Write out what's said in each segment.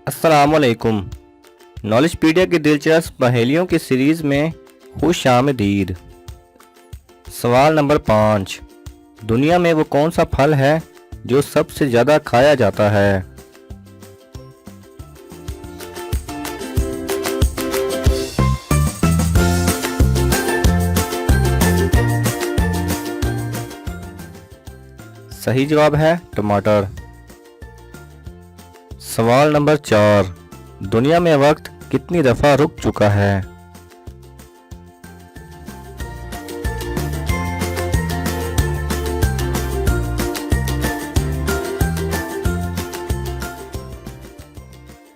अस्सलामुअलैकुम। नॉलेजपीडिया की दिलचस्प पहेलियों की सीरीज़ में खुश आमदीद। सवाल नंबर 5। दुनिया में वो कौन सा फल है जो सबसे ज़्यादा खाया जाता है? सही जवाब है टमाटर। सवाल नंबर 4। दुनिया में वक्त कितनी दफ़ा रुक चुका है?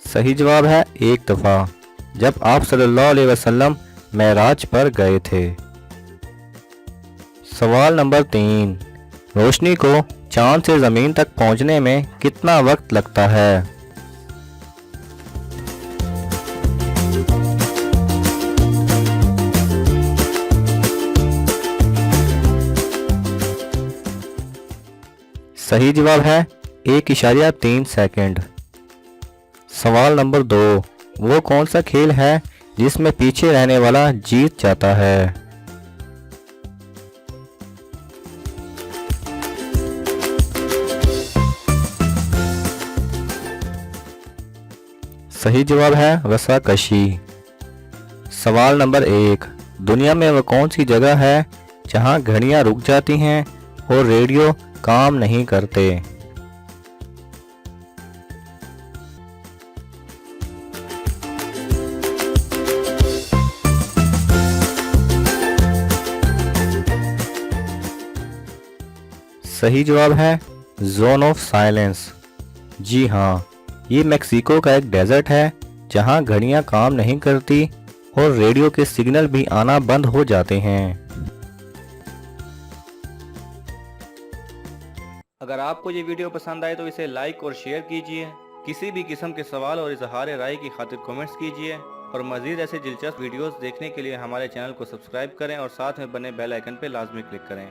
सही जवाब है एक दफ़ा, जब आप सल्लल्लाहु अलैहि वसल्लम मेराज पर गए थे। सवाल नंबर 3। रोशनी को चांद से ज़मीन तक पहुंचने में कितना वक्त लगता है? सही जवाब है 1.3 सेकंड। सवाल नंबर 2। वो कौन सा खेल है जिसमें पीछे रहने वाला जीत जाता है? सही जवाब है रस्साकशी। सवाल नंबर 1। दुनिया में वह कौन सी जगह है जहां घड़ियां रुक जाती हैं और रेडियो काम नहीं करते? सही जवाब है जोन ऑफ साइलेंस। जी हाँ, ये मेक्सिको का एक डेजर्ट है जहां घड़ियां काम नहीं करती और रेडियो के सिग्नल भी आना बंद हो जाते हैं। अगर आपको ये वीडियो पसंद आए तो इसे लाइक और शेयर कीजिए। किसी भी किस्म के सवाल और इजहार राय की खातिर कमेंट्स कीजिए और मज़ीद ऐसे दिलचस्प वीडियोस देखने के लिए हमारे चैनल को सब्सक्राइब करें और साथ में बने बेल आइकन पर लाजमी क्लिक करें।